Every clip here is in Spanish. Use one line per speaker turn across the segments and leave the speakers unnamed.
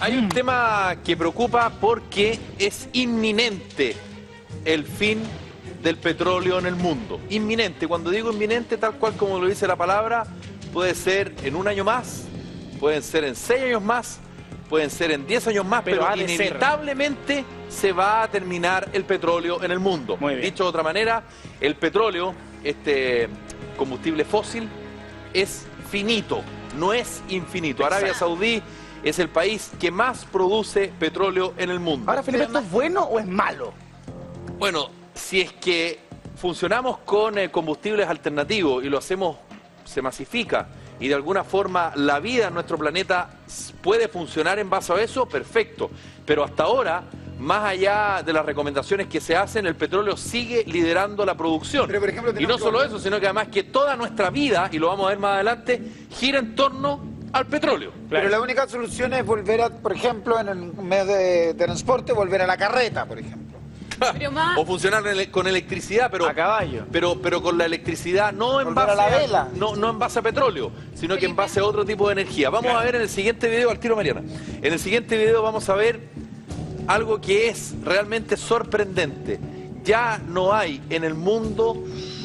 Hay un tema que preocupa porque es inminente el fin del petróleo en el mundo. Inminente. Cuando digo inminente, tal cual como lo dice la palabra, puede ser en 1 año más, pueden ser en 6 años más, pueden ser en 10 años más, pero inevitablemente se va a terminar el petróleo en el mundo. Dicho de otra manera, el petróleo, este combustible fósil, es finito, no es infinito. Arabia Saudí es el país que más produce petróleo en el mundo.
Ahora, Felipe, ¿esto es bueno o es malo?
Bueno, si es que funcionamos con combustibles alternativos y lo hacemos, se masifica, y de alguna forma la vida en nuestro planeta puede funcionar en base a eso, perfecto. Pero hasta ahora, más allá de las recomendaciones que se hacen, el petróleo sigue liderando la producción.
Pero, por ejemplo,
y no solo eso, sino que además que toda nuestra vida, y lo vamos a ver más adelante, gira en torno al petróleo.
Pero la única solución es volver a, por ejemplo, en el medio de transporte, volver a la carreta, por ejemplo.
O funcionar con electricidad, pero
a caballo.
Pero con la electricidad no en
Volver
base
a la vela.
no en base a petróleo, sino que en base a otro tipo de energía. Vamos a ver en el siguiente video, al tiro Mariana. En el siguiente video vamos a ver algo que es realmente sorprendente. Ya no hay en el mundo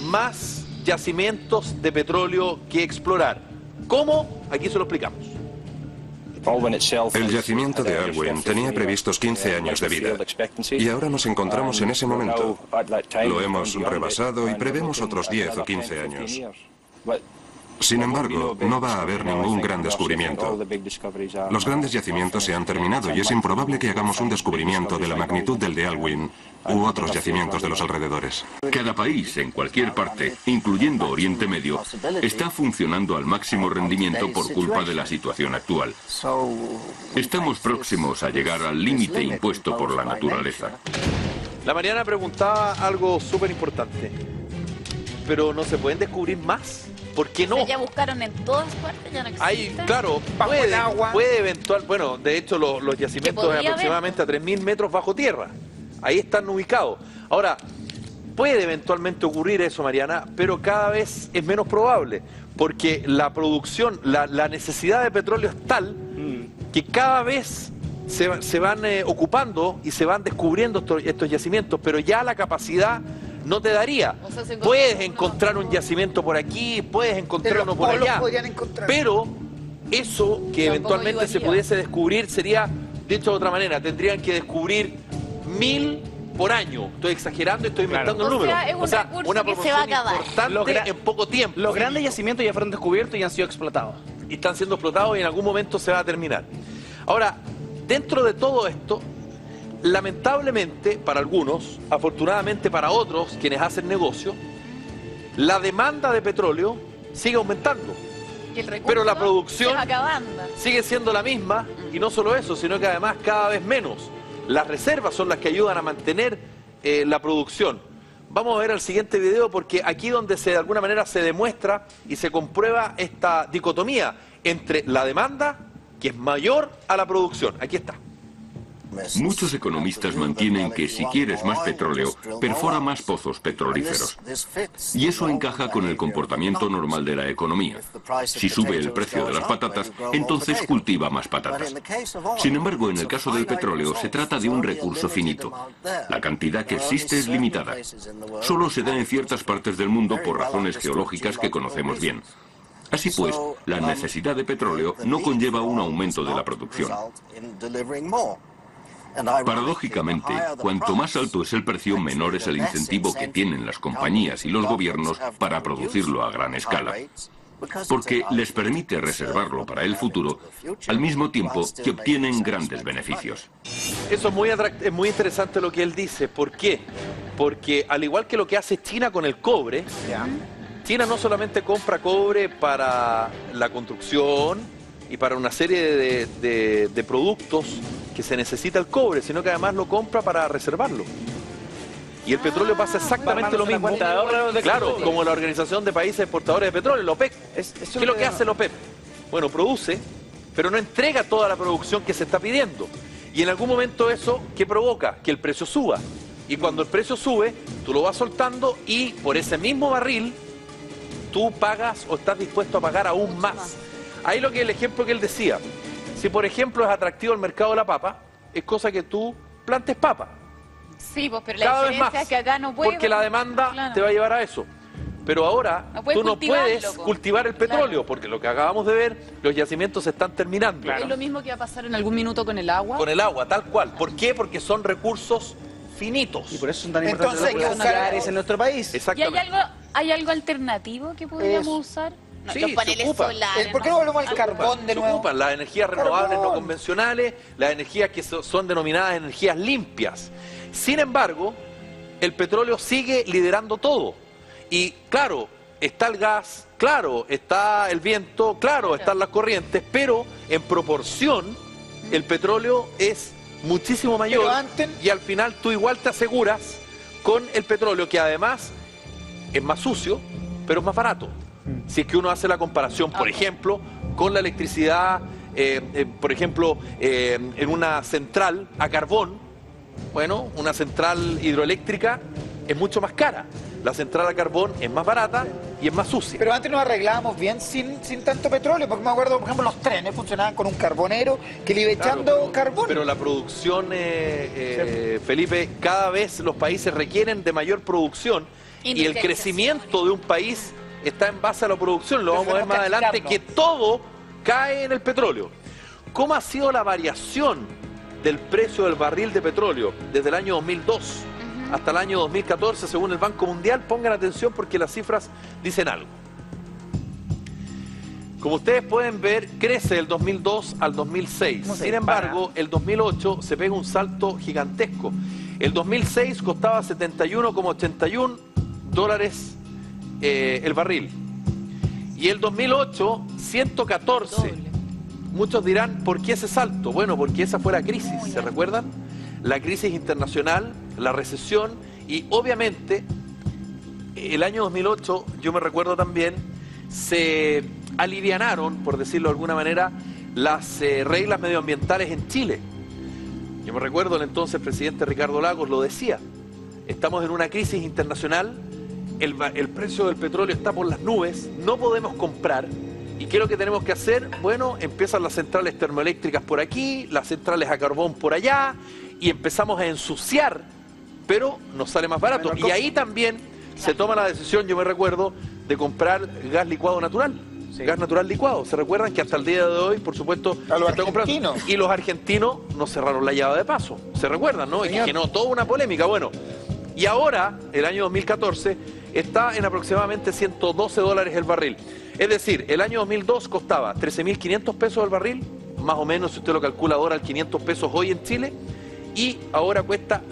más yacimientos de petróleo que explorar. ¿Cómo? Aquí se lo explicamos.
El yacimiento de Alwyn tenía previstos 15 años de vida y ahora nos encontramos en ese momento. Lo hemos rebasado y prevemos otros 10 o 15 años. Sin embargo, no va a haber ningún gran descubrimiento. Los grandes yacimientos se han terminado y es improbable que hagamos un descubrimiento de la magnitud del de Alwyn u otros yacimientos de los alrededores.
Cada país, en cualquier parte, incluyendo Oriente Medio, está funcionando al máximo rendimiento por culpa de la situación actual. Estamos próximos a llegar al límite impuesto por la naturaleza.
La Mariana preguntaba algo súper importante. ¿Pero no se pueden descubrir más? ¿Por qué no?
Ya buscaron en todas partes, ya no existen.
Claro, puede eventual, bueno, de hecho los yacimientos de aproximadamente a 3.000 metros bajo tierra. Ahí están ubicados. Ahora, puede eventualmente ocurrir eso, Mariana, pero cada vez es menos probable, porque la producción, la necesidad de petróleo es tal que cada vez se van ocupando y se van descubriendo estos yacimientos, pero ya la capacidad no te daría. O sea, puedes encontrar un yacimiento por aquí, puedes encontrar uno por allá, pero eso que eventualmente se pudiese descubrir sería, dicho de otra manera, tendrían que descubrir 1000 por año. Estoy exagerando, estoy inventando el número.
Es un recurso
una
que se va a acabar
importante en poco tiempo.
Los grandes yacimientos ya fueron descubiertos y han sido explotados.
Y están siendo explotados y en algún momento se va a terminar. Ahora, dentro de todo esto, lamentablemente para algunos, afortunadamente para otros, quienes hacen negocio, la demanda de petróleo sigue aumentando. Pero la producción sigue siendo la misma, y no solo eso, sino que además cada vez menos. Las reservas son las que ayudan a mantener la producción. Vamos a ver el siguiente video porque aquí donde de alguna manera se demuestra y se comprueba esta dicotomía entre la demanda, que es mayor a la producción. Aquí está.
Muchos economistas mantienen que si quieres más petróleo, perfora más pozos petrolíferos. Y eso encaja con el comportamiento normal de la economía. Si sube el precio de las patatas, entonces cultiva más patatas. Sin embargo, en el caso del petróleo, se trata de un recurso finito. La cantidad que existe es limitada. Solo se da en ciertas partes del mundo por razones geológicas que conocemos bien. Así pues, la necesidad de petróleo no conlleva un aumento de la producción. Paradójicamente, cuanto más alto es el precio, menor es el incentivo que tienen las compañías y los gobiernos para producirlo a gran escala, porque les permite reservarlo para el futuro, al mismo tiempo que obtienen grandes beneficios.
Eso es muy interesante lo que él dice. ¿Por qué? Porque al igual que lo que hace China con el cobre, China no solamente compra cobre para la construcción y para una serie de productos que se necesita el cobre, sino que además lo compra para reservarlo. Y el petróleo pasa exactamente lo mismo. Claro, como la Organización de Países Exportadores de Petróleo, la OPEP. ¿Qué es lo que hace la OPEP? Bueno, produce, pero no entrega toda la producción que se está pidiendo. Y en algún momento eso, ¿qué provoca? Que el precio suba. Y cuando el precio sube, tú lo vas soltando y por ese mismo barril, tú pagas o estás dispuesto a pagar aún más. Ahí lo que el ejemplo que él decía. Si, por ejemplo, es atractivo el mercado de la papa, es cosa que tú plantes papa.
Sí, pues, pero la
Cada vez
diferencia
más,
es que acá no puede.
porque la demanda
Claro.
te va a llevar a eso. Pero ahora tú no puedes
cultivarlo,
cultivar el petróleo,
claro.
porque lo que acabamos de ver, los yacimientos se están terminando.
Claro.
Es lo mismo que va a pasar en algún minuto con el agua.
Con el agua, tal cual. ¿Por qué? Porque son recursos finitos.
Y por eso son tan importantes
Entonces,
los
hay que buscar-
nucleares en nuestro país.
¿Y
Exactamente.
hay algo alternativo que podríamos
Eso.
usar?
No,
Sí,
los
se
paneles
ocupa.
solares.
¿Por qué no volvemos al
Se
carbón de
se
nuevo?
ocupan las energías renovables
Carbón.
no convencionales, las energías que son denominadas energías limpias. Sin embargo, el petróleo sigue liderando todo. Y claro, está el gas, claro, está el viento, claro, están las corrientes, pero en proporción el petróleo es muchísimo mayor.
Pero antes-
Y al final tú igual te aseguras con el petróleo, que además es más sucio, pero es más barato. Si es que uno hace la comparación, por ejemplo, con la electricidad, por ejemplo, en una central a carbón, bueno, una central hidroeléctrica es mucho más cara. La central a carbón es más barata y es más sucia.
Pero antes nos arreglábamos bien sin tanto petróleo, porque me acuerdo, por ejemplo, los trenes funcionaban con un carbonero que le iba echando
Claro,
carbón.
pero la producción, Felipe, cada vez los países requieren de mayor producción y el
Industrialización.
crecimiento de un país está en base a la producción. Lo vamos a ver
Tenemos
más
que
adelante,
achicarnos.
que todo cae en el petróleo. ¿Cómo ha sido la variación del precio del barril de petróleo desde el año 2002 hasta el año 2014 según el Banco Mundial? Pongan atención porque las cifras dicen algo. Como ustedes pueden ver, crece del 2002 al 2006.
¿Cómo se
Sin
dispara?
embargo, el 2008 se pega un salto gigantesco. El 2006 costaba 71,81 dólares el barril. Y el 2008, 114.
Doble.
Muchos dirán, ¿por qué ese salto? Bueno, porque esa fue la crisis, ¿se recuerdan? La crisis internacional, la recesión y obviamente el año 2008, yo me recuerdo también, se alivianaron, por decirlo de alguna manera, las reglas medioambientales en Chile. Yo me recuerdo el entonces presidente Ricardo Lagos lo decía, estamos en una crisis internacional, el precio del petróleo está por las nubes, no podemos comprar. ¿Y qué es lo que tenemos que hacer? Bueno, empiezan las centrales termoeléctricas por aquí, las centrales a carbón por allá, y empezamos a ensuciar, pero nos sale más barato. Y ahí también se toma la decisión, yo me recuerdo, de comprar gas licuado natural.
Sí.
Gas natural licuado. ¿Se recuerdan que hasta el día de hoy, por supuesto,
A los
se está comprando?
argentinos.
Y los argentinos nos cerraron la llave de paso. ¿Se recuerdan, no? Y
Señor.
generó toda una polémica. Bueno, y ahora, el año 2014, está en aproximadamente 112 dólares el barril. Es decir, el año 2002 costaba 13.500 pesos el barril, más o menos, si usted lo calcula ahora, al 500 pesos hoy en Chile, y ahora cuesta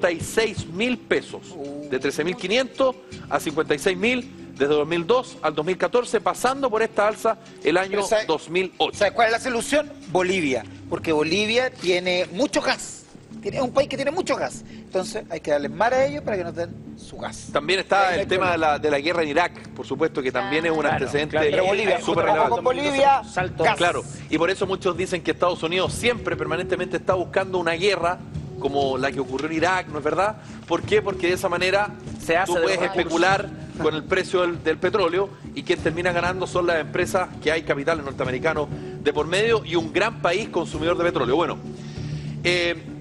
56.000 pesos. De 13.500 a 56.000 desde 2002 al 2014, pasando por esta alza el año
Pero ¿sabe-
2008.
¿Sabes cuál es la solución? Bolivia. Porque Bolivia tiene mucho gas. Es un país que tiene mucho gas. Entonces hay que darles más a ellos para que nos den su gas.
También
Ahí
está
no hay
el tema de la guerra en Irak, por supuesto, que también es un
Claro,
antecedente
claro.
Pero Bolivia,
súper
ojo
relevante.
con Bolivia,
Salto.
gas.
Claro, y por eso muchos dicen que Estados Unidos siempre, permanentemente está buscando una guerra como la que ocurrió en Irak, ¿no es verdad? ¿Por qué? Porque de esa manera
Se hace
tú
de
puedes
los recursos.
especular con el precio del petróleo y quien termina ganando son las empresas que hay capitales norteamericanos de por medio y un gran país consumidor de petróleo. Bueno,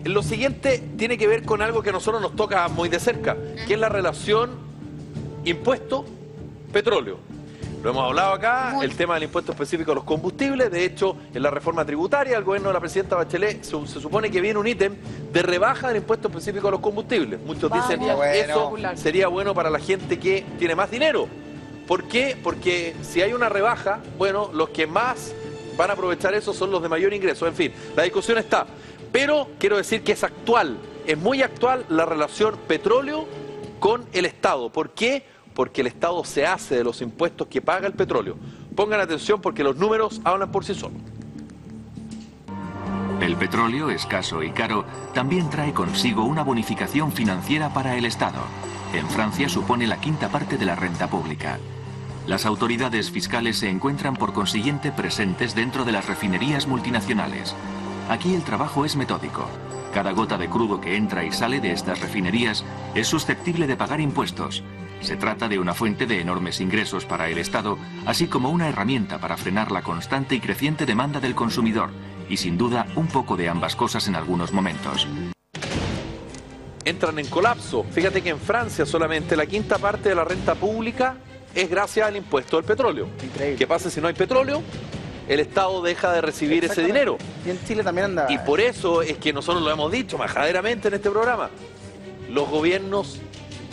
lo siguiente tiene que ver con algo que a nosotros nos toca muy de cerca, que es la relación impuesto-petróleo. Lo hemos hablado acá, el tema del impuesto específico a los combustibles. De hecho, en la reforma tributaria, el gobierno de la presidenta Bachelet se supone que viene un ítem de rebaja del impuesto específico a los combustibles. Muchos dicen
Vamos.
eso
Bueno.
sería bueno para la gente que tiene más dinero. ¿Por qué? Porque si hay una rebaja, bueno, los que más van a aprovechar eso son los de mayor ingreso. En fin, la discusión está. Pero quiero decir que es actual, es muy actual la relación petróleo con el Estado. ¿Por qué? Porque el Estado se hace de los impuestos que paga el petróleo. Pongan atención porque los números hablan por sí solos.
El petróleo, escaso y caro, también trae consigo una bonificación financiera para el Estado. En Francia supone la quinta parte de la renta pública. Las autoridades fiscales se encuentran por consiguiente presentes dentro de las refinerías multinacionales. Aquí el trabajo es metódico. Cada gota de crudo que entra y sale de estas refinerías es susceptible de pagar impuestos. Se trata de una fuente de enormes ingresos para el Estado, así como una herramienta para frenar la constante y creciente demanda del consumidor, y sin duda un poco de ambas cosas en algunos momentos.
Entran en colapso. Fíjate que en Francia solamente la quinta parte de la renta pública es gracias al impuesto del petróleo.
Increíble.
¿Qué pasa si no hay petróleo? El Estado deja de recibir ese dinero.
Y en Chile también anda.
Y por eso es que nosotros lo hemos dicho majaderamente en este programa. Los gobiernos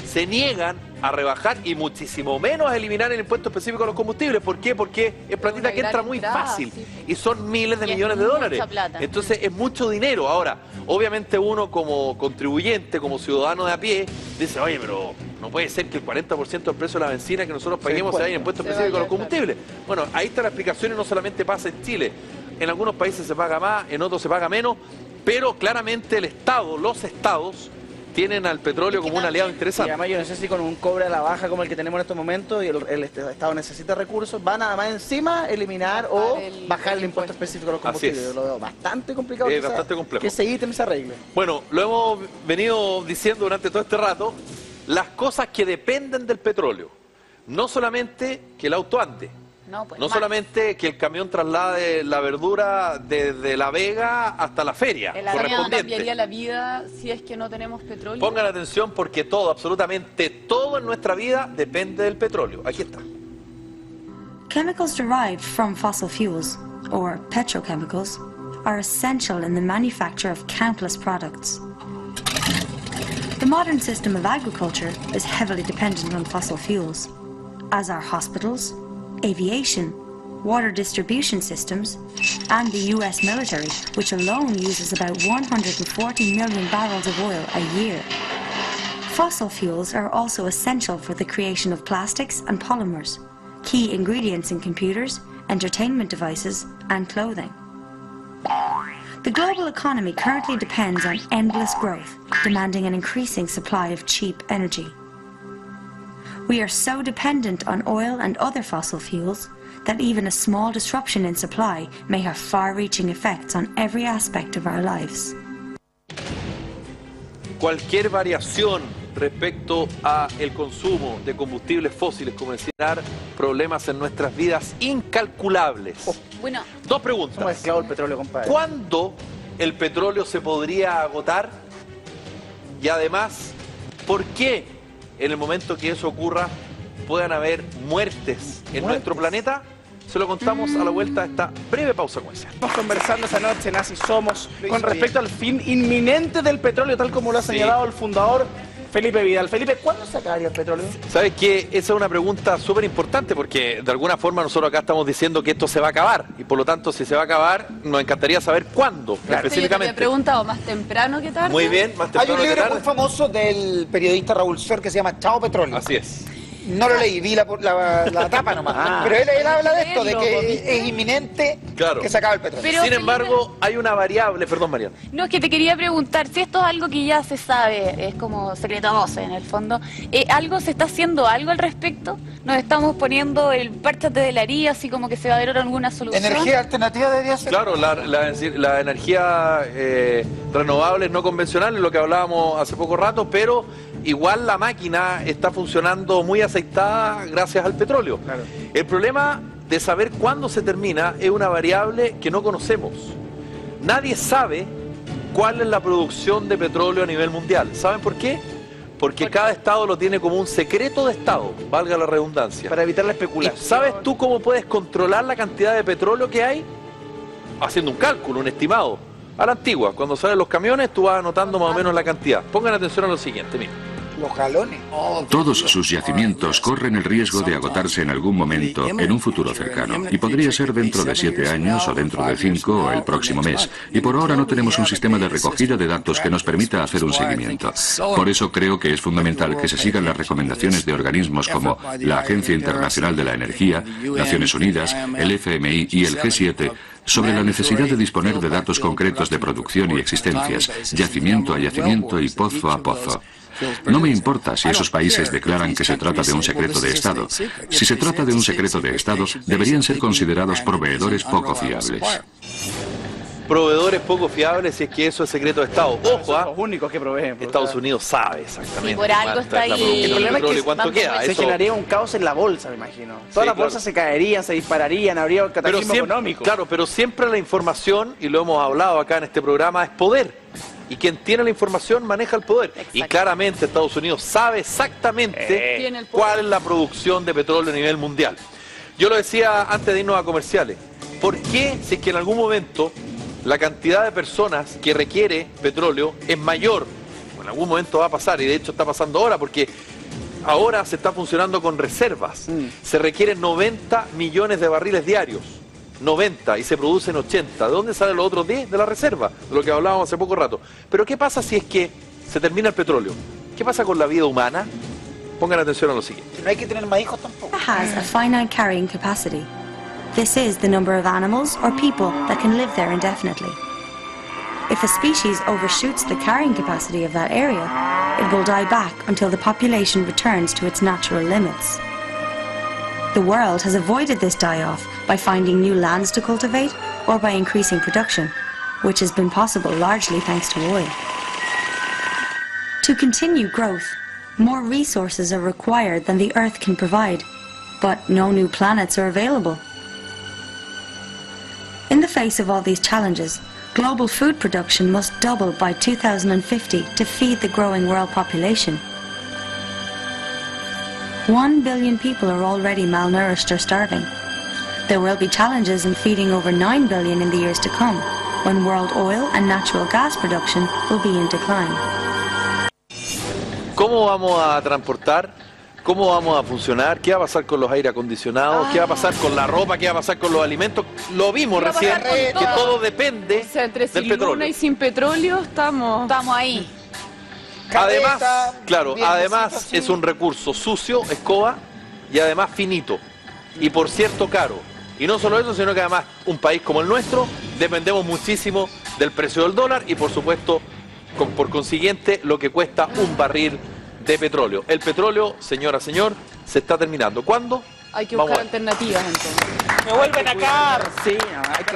se niegan a rebajar y muchísimo menos a eliminar el impuesto específico a los combustibles. ¿Por qué? Porque es platita que entra muy fácil y son miles de millones de dólares. Entonces es mucho dinero. Ahora, obviamente uno como contribuyente, como ciudadano de a pie, dice, oye, pero no puede ser que el 40% del precio de la benzina que nosotros paguemos se vaya en impuesto específico a los combustibles. Bueno, ahí está la explicación y no solamente pasa en Chile. En algunos países se paga más, en otros se paga menos, pero claramente el Estado, los estados, tienen al petróleo como un aliado interesante.
Y además yo no sé si con un cobre a la baja como el que tenemos en estos momentos y el Estado necesita recursos, van nada más encima eliminar o bajar el impuesto específico a los combustibles. Yo lo veo bastante complicado que ese ítem se arregle.
Bueno, lo hemos venido diciendo durante todo este rato, las cosas que dependen del petróleo, no solamente que el auto ande, no solamente que el camión traslade la verdura desde La Vega hasta la feria correspondiente.
¿Cambiaría la vida si es que no tenemos petróleo?
Pongan atención porque todo, absolutamente todo en nuestra vida depende del petróleo. Aquí está.
Chemicals derived from fossil fuels, or petrochemicals, are essential in the manufacture of countless products. The modern system of agriculture is heavily dependent on fossil fuels, as are hospitals, aviation, water distribution systems, and the US military, which alone uses about 140 million barrels of oil a year. Fossil fuels are also essential for the creation of plastics and polymers, key ingredients in computers, entertainment devices, and clothing. The global economy currently depends on endless growth, demanding an increasing supply of cheap energy. We are so dependent on oil and other fossil fuels that even a small disruption in supply may have far-reaching effects on every aspect of our lives.
Cualquier variación respecto a el consumo de combustibles fósiles, como decía, problemas en nuestras vidas incalculables.
Bueno,
dos preguntas.
Somos esclavos del petróleo, compadre.
¿Cuándo el petróleo se podría agotar? Y además, ¿por qué en el momento que eso ocurra puedan haber muertes en nuestro planeta? Se lo contamos a la vuelta de esta breve pausa comercial.
Estamos conversando esa noche en Así Somos con respecto al fin inminente del petróleo, tal como lo ha señalado el fundador Felipe Vidal. Felipe, ¿cuándo se acabaría el petróleo?
¿Sabes qué? Esa es una pregunta súper importante porque de alguna forma nosotros acá estamos diciendo que esto se va a acabar y por lo tanto si se va a acabar nos encantaría saber cuándo específicamente.
Yo te he preguntado más temprano que tarde.
Muy bien, más temprano.
Hay un libro muy famoso del periodista Raúl Suer que se llama Chao Petróleo.
Así es.
No lo leí, vi la tapa nomás. Pero él habla de esto, de que es inminente que se acabe el petróleo.
Pero,
sin embargo, hay una variable, perdón Mariana.
No, es que te quería preguntar, si esto es algo que ya se sabe, es como secreto a voces en el fondo, ¿algo se está haciendo algo al respecto? ¿Nos estamos poniendo el párchate de la herida, así como que se va a dar alguna solución?
¿Energía alternativa debería ser?
Claro, la energía renovable no convencional, es lo que hablábamos hace poco rato, pero igual la máquina está funcionando muy aceitada gracias al petróleo. Claro. El problema de saber cuándo se termina es una variable que no conocemos. Nadie sabe cuál es la producción de petróleo a nivel mundial. ¿Saben por qué? Porque cada estado lo tiene como un secreto de estado, valga la redundancia.
Para evitar la especulación.
¿Y sabes tú cómo puedes controlar la cantidad de petróleo que hay? Haciendo un cálculo, un estimado. A la antigua, cuando salen los camiones tú vas anotando más o menos la cantidad. Pongan atención a lo siguiente, mira.
Los galones.
Todos sus yacimientos corren el riesgo de agotarse en algún momento, en un futuro cercano. Y podría ser dentro de 7 años, o dentro de 5, o el próximo mes. Y por ahora no tenemos un sistema de recogida de datos que nos permita hacer un seguimiento. Por eso creo que es fundamental que se sigan las recomendaciones de organismos como la Agencia Internacional de la Energía, Naciones Unidas, el FMI y el G7, sobre la necesidad de disponer de datos concretos de producción y existencias, yacimiento a yacimiento y pozo a pozo. No me importa si esos países declaran que se trata de un secreto de Estado. Si se trata de un secreto de Estado, deberían ser considerados proveedores poco fiables.
proveedores poco fiables si es que eso es secreto de Estado. Ojo,
son los únicos que proveen.
Estados Unidos sabe exactamente.
Sí, por algo está ahí.
El problema es que
cuánto queda.
Se generaría un caos en la bolsa, me imagino. Todas las bolsas se caerían, se dispararían, habría un cataclismo económico.
Claro, pero siempre la información, y lo hemos hablado acá en este programa, es poder. Y quien tiene la información maneja el poder. Y claramente Estados Unidos sabe exactamente cuál es la producción de petróleo a nivel mundial. Yo lo decía antes de irnos a comerciales. ¿Por qué, si es que en algún momento la cantidad de personas que requiere petróleo es mayor? En algún momento va a pasar, y de hecho está pasando ahora, porque ahora se está funcionando con reservas. Se requieren 90 millones de barriles diarios. 90 y se producen 80. ¿De dónde salen los otros 10? De la reserva, de lo que hablábamos hace poco rato. Pero ¿qué pasa si es que se termina el petróleo? ¿Qué pasa con la vida humana? Pongan atención a lo siguiente.
No hay que tener más hijos tampoco.
Has a finite carrying capacity. This is the number of animals or people that can live there indefinitely. If a species overshoots the carrying capacity of that area, it will die back until the population returns to its natural limits. The world has avoided this die-off by finding new lands to cultivate or by increasing production, which has been possible largely thanks to oil. To continue growth, more resources are required than the Earth can provide, but no new planets are available. In the face of all these challenges, global food production must double by 2050 to feed the growing world population. 1 billion people are already malnourished or starving. There will be challenges in feeding over 9 billion in the years to come, when world oil and natural gas production will be in decline.
¿Cómo vamos a transportar? ¿Cómo vamos a funcionar? ¿Qué va a pasar con los aire acondicionados? ¿Qué va a pasar con la ropa? ¿Qué va a pasar con los alimentos? Lo vimos recién, que todo depende
entre
del petróleo.
Luna y sin petróleo estamos
ahí.
Además, claro, además es un recurso sucio, escoba, y además finito. Y por cierto caro. Y no solo eso, sino que además un país como el nuestro dependemos muchísimo del precio del dólar y por supuesto, por consiguiente, lo que cuesta un barril de petróleo. El petróleo, señora, señor, se está terminando. ¿Cuándo?
Hay que buscar alternativas entonces.
Me vuelven acá. Sí, hay que